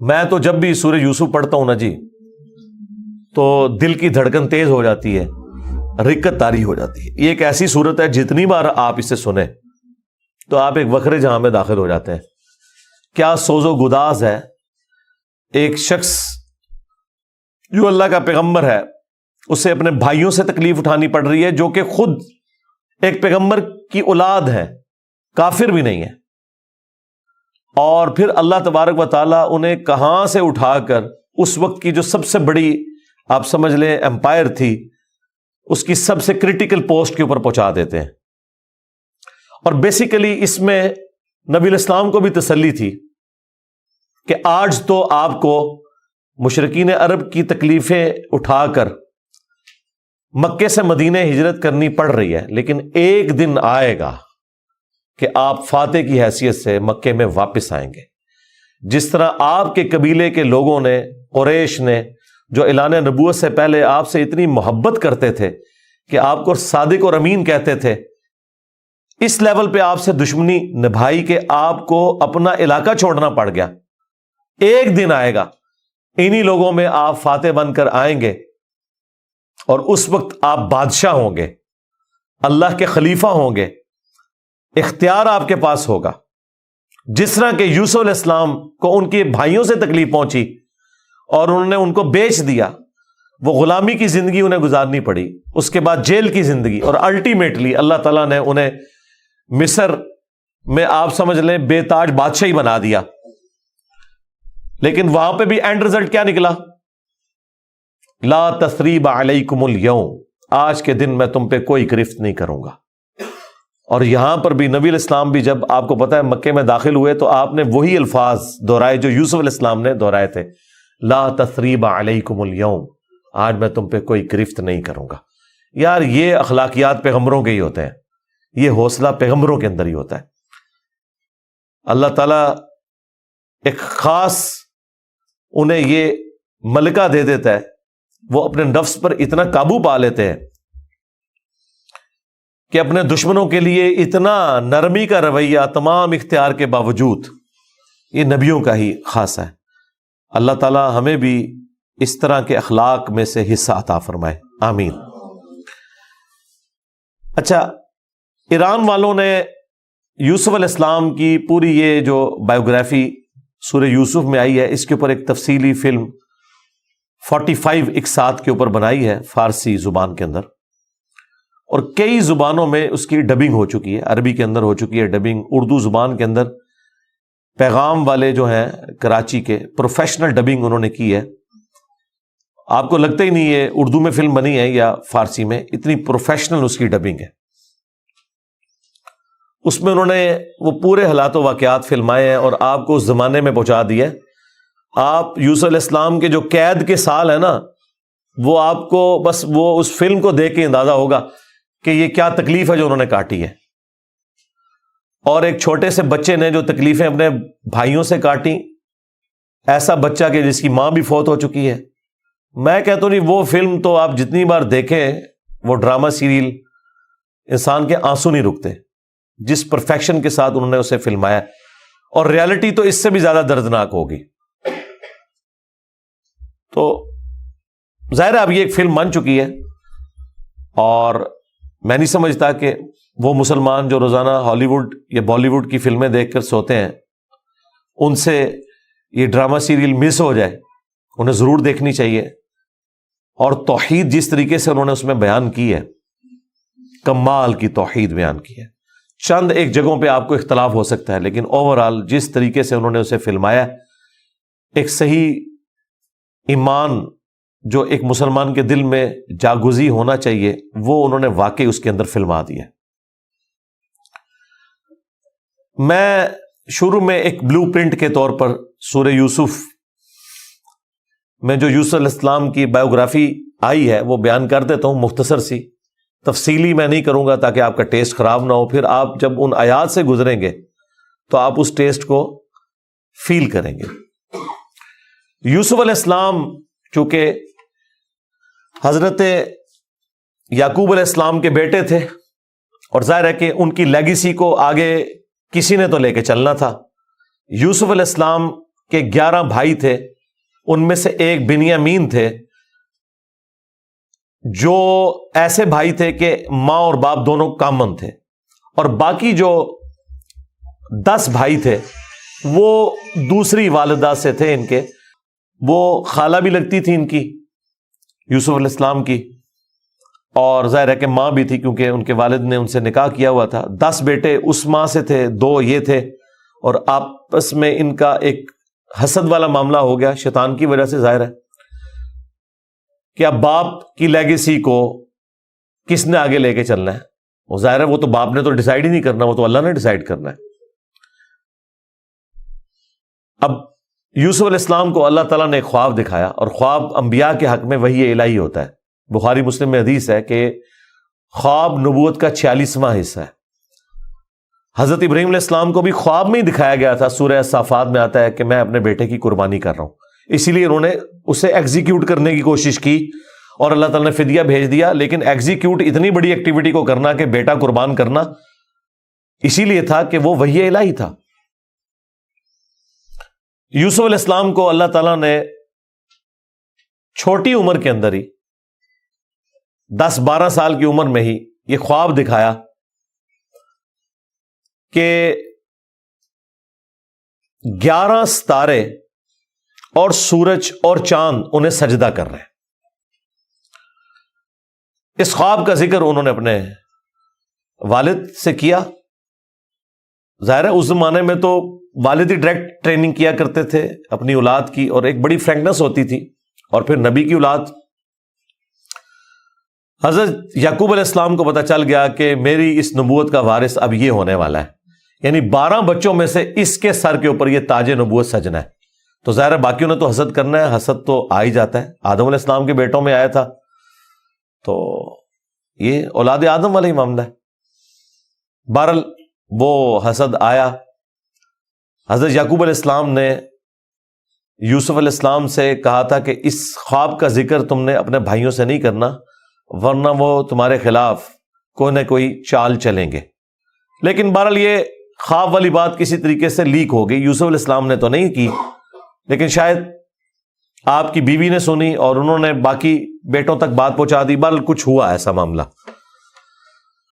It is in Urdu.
میں تو جب بھی سورہ یوسف پڑھتا ہوں نا جی تو دل کی دھڑکن تیز ہو جاتی ہے، رکت طاری ہو جاتی ہے۔ یہ ایک ایسی صورت ہے جتنی بار آپ اسے سنیں تو آپ ایک وکھرے جہاں میں داخل ہو جاتے ہیں۔ کیا سوز و گداز ہے، ایک شخص جو اللہ کا پیغمبر ہے اسے اپنے بھائیوں سے تکلیف اٹھانی پڑ رہی ہے جو کہ خود ایک پیغمبر کی اولاد ہے، کافر بھی نہیں ہے، اور پھر اللہ تبارک و تعالیٰ انہیں کہاں سے اٹھا کر اس وقت کی جو سب سے بڑی آپ سمجھ لیں امپائر تھی اس کی سب سے کریٹیکل پوسٹ کے اوپر پہنچا دیتے ہیں۔ اور بیسیکلی اس میں نبی الاسلام کو بھی تسلی تھی کہ آج تو آپ کو مشرکین عرب کی تکلیفیں اٹھا کر مکے سے مدینے ہجرت کرنی پڑ رہی ہے، لیکن ایک دن آئے گا کہ آپ فاتح کی حیثیت سے مکے میں واپس آئیں گے۔ جس طرح آپ کے قبیلے کے لوگوں نے، قریش نے، جو اعلان نبوت سے پہلے آپ سے اتنی محبت کرتے تھے کہ آپ کو صادق اور امین کہتے تھے، اس لیول پہ آپ سے دشمنی نبھائی کہ آپ کو اپنا علاقہ چھوڑنا پڑ گیا۔ ایک دن آئے گا انہی لوگوں میں آپ فاتح بن کر آئیں گے اور اس وقت آپ بادشاہ ہوں گے، اللہ کے خلیفہ ہوں گے، اختیار آپ کے پاس ہوگا۔ جس طرح کہ یوسف علیہ السلام کو ان کے بھائیوں سے تکلیف پہنچی اور انہوں نے ان کو بیچ دیا، وہ غلامی کی زندگی انہیں گزارنی پڑی، اس کے بعد جیل کی زندگی، اور الٹیمیٹلی اللہ تعالیٰ نے انہیں مصر میں آپ سمجھ لیں بے تاج بادشاہی بنا دیا۔ لیکن وہاں پہ بھی اینڈ رزلٹ کیا نکلا؟ لا تثریب علیکم اليوم، آج کے دن میں تم پہ کوئی گرفت نہیں کروں گا۔ اور یہاں پر بھی نبی علیہ السلام بھی جب آپ کو پتا ہے مکے میں داخل ہوئے تو آپ نے وہی الفاظ دہرائے جو یوسف علیہ السلام نے دہرائے تھے، لا تثریب علیکم اليوم، آج میں تم پہ کوئی گرفت نہیں کروں گا۔ یار یہ اخلاقیات پیغمبروں کے ہی ہوتے ہیں، یہ حوصلہ پیغمبروں کے اندر ہی ہوتا ہے۔ اللہ تعالیٰ ایک خاص انہیں یہ ملکہ دے دیتا ہے، وہ اپنے نفس پر اتنا قابو پا لیتے ہیں کہ اپنے دشمنوں کے لیے اتنا نرمی کا رویہ تمام اختیار کے باوجود، یہ نبیوں کا ہی خاصہ ہے۔ اللہ تعالیٰ ہمیں بھی اس طرح کے اخلاق میں سے حصہ عطا فرمائے، آمین۔ اچھا، ایران والوں نے یوسف علیہ السلام کی پوری یہ جو بایوگرافی سورہ یوسف میں آئی ہے، اس کے اوپر ایک تفصیلی فلم 45 اقساط کے اوپر بنائی ہے فارسی زبان کے اندر، اور کئی زبانوں میں اس کی ڈبنگ ہو چکی ہے۔ عربی کے اندر ہو چکی ہے ڈبنگ، اردو زبان کے اندر پیغام والے جو ہیں کراچی کے پروفیشنل ڈبنگ انہوں نے کی ہے۔ آپ کو لگتا ہی نہیں ہے اردو میں فلم بنی ہے یا فارسی میں، اتنی پروفیشنل اس کی ڈبنگ ہے۔ اس میں انہوں نے وہ پورے حالات و واقعات فلمائے ہیں اور آپ کو اس زمانے میں پہنچا دیا ہے۔ آپ یوسف علیہ السلام کے جو قید کے سال ہیں نا، وہ آپ کو بس وہ اس فلم کو دیکھ کے اندازہ ہوگا کہ یہ کیا تکلیف ہے جو انہوں نے کاٹی ہے، اور ایک چھوٹے سے بچے نے جو تکلیفیں اپنے بھائیوں سے کاٹی، ایسا بچہ کہ جس کی ماں بھی فوت ہو چکی ہے۔ میں کہتا ہوں نہیں، وہ فلم تو آپ جتنی بار دیکھیں، وہ ڈرامہ سیریل، انسان کے آنسو نہیں رکتے جس پرفیکشن کے ساتھ انہوں نے اسے فلمایا، اور ریالٹی تو اس سے بھی زیادہ دردناک ہوگی۔ تو ظاہر ہے اب یہ ایک فلم بن چکی ہے، اور میں نہیں سمجھتا کہ وہ مسلمان جو روزانہ ہالی ووڈ یا بالی ووڈ کی فلمیں دیکھ کر سوتے ہیں، ان سے یہ ڈرامہ سیریل مس ہو جائے، انہیں ضرور دیکھنی چاہیے۔ اور توحید جس طریقے سے انہوں نے اس میں بیان کی ہے، کمال کی توحید بیان کی ہے۔ چند ایک جگہوں پہ آپ کو اختلاف ہو سکتا ہے، لیکن اوورآل جس طریقے سے انہوں نے اسے فلمایا، ایک صحیح ایمان جو ایک مسلمان کے دل میں جاگزی ہونا چاہیے، وہ انہوں نے واقعی اس کے اندر فلما دیا۔ میں شروع میں ایک بلو پرنٹ کے طور پر سورہ یوسف میں جو یوسف علیہ السلام کی بایوگرافی آئی ہے وہ بیان کر دیتا ہوں، مختصر سی، تفصیلی میں نہیں کروں گا تاکہ آپ کا ٹیسٹ خراب نہ ہو۔ پھر آپ جب ان آیات سے گزریں گے تو آپ اس ٹیسٹ کو فیل کریں گے۔ یوسف علیہ السلام چونکہ حضرت یعقوب علیہ السلام کے بیٹے تھے، اور ظاہر ہے کہ ان کی لیگیسی کو آگے کسی نے تو لے کے چلنا تھا۔ یوسف علیہ السلام کہ 11 بھائی تھے، ان میں سے ایک بنیامین تھے، جو ایسے بھائی تھے کہ ماں اور باپ دونوں کامن تھے، اور باقی جو 10 بھائی تھے وہ دوسری والدہ سے تھے ان کے، وہ خالہ بھی لگتی تھی ان کی، یوسف علیہ السلام کی، اور ظاہر ہے کہ ماں بھی تھی کیونکہ ان کے والد نے ان سے نکاح کیا ہوا تھا۔ 10 بیٹے اس ماں سے تھے، 2 یہ تھے، اور آپس میں ان کا ایک حسد والا معاملہ ہو گیا شیطان کی وجہ سے۔ ظاہر ہے کہ اب باپ کی لیگیسی کو کس نے آگے لے کے چلنا ہے، وہ ظاہر ہے وہ تو باپ نے تو ڈیسائیڈ ہی نہیں کرنا، وہ تو اللہ نے ڈیسائیڈ کرنا ہے۔ اب یوسف علیہ السلام کو اللہ تعالیٰ نے ایک خواب دکھایا، اور خواب انبیاء کے حق میں وحی الہی ہوتا ہے۔ بخاری مسلم میں حدیث ہے کہ خواب نبوت کا 46واں حصہ ہے۔ حضرت ابراہیم علیہ السلام کو بھی خواب میں ہی دکھایا گیا تھا، سورہ صافات میں آتا ہے کہ میں اپنے بیٹے کی قربانی کر رہا ہوں، اسی لیے انہوں نے اسے ایگزیکیوٹ کرنے کی کوشش کی، اور اللہ تعالیٰ نے فدیہ بھیج دیا۔ لیکن ایگزیکیوٹ اتنی بڑی ایکٹیویٹی کو کرنا کہ بیٹا قربان کرنا، اسی لیے تھا کہ وہ وحی الہی تھا۔ یوسف علیہ السلام کو اللہ تعالیٰ نے چھوٹی عمر کے اندر ہی 10-12 سال کی عمر میں ہی یہ خواب دکھایا کہ 11 ستارے اور سورج اور چاند انہیں سجدہ کر رہے ہیں۔ اس خواب کا ذکر انہوں نے اپنے والد سے کیا۔ ظاہر ہے اس زمانے میں تو والد ہی ڈائریکٹ ٹریننگ کیا کرتے تھے اپنی اولاد کی، اور ایک بڑی فرینکنس ہوتی تھی، اور پھر نبی کی اولاد۔ حضرت یعقوب علیہ السلام کو پتہ چل گیا کہ میری اس نبوت کا وارث اب یہ ہونے والا ہے، یعنی 12 بچوں میں سے اس کے سر کے اوپر یہ تاج نبوت سجنا ہے۔ تو ظاہر ہے باقیوں نے تو حسد کرنا ہے، حسد تو آ ہی جاتا ہے، آدم علیہ السلام کے بیٹوں میں آیا تھا، تو یہ اولاد آدم والا ہی معاملہ ہے۔ بہرحال وہ حسد آیا۔ حضرت یعقوب علیہ السلام نے یوسف علیہ السلام سے کہا تھا کہ اس خواب کا ذکر تم نے اپنے بھائیوں سے نہیں کرنا، ورنہ وہ تمہارے خلاف کوئی نہ کوئی چال چلیں گے۔ لیکن بہرحال یہ خواب والی بات کسی طریقے سے لیک ہو گئی، یوسف علیہ السلام نے تو نہیں کی، لیکن شاید آپ کی بیوی نے سنی اور انہوں نے باقی بیٹوں تک بات پہنچا دی۔ بہرحال کچھ ہوا ایسا معاملہ۔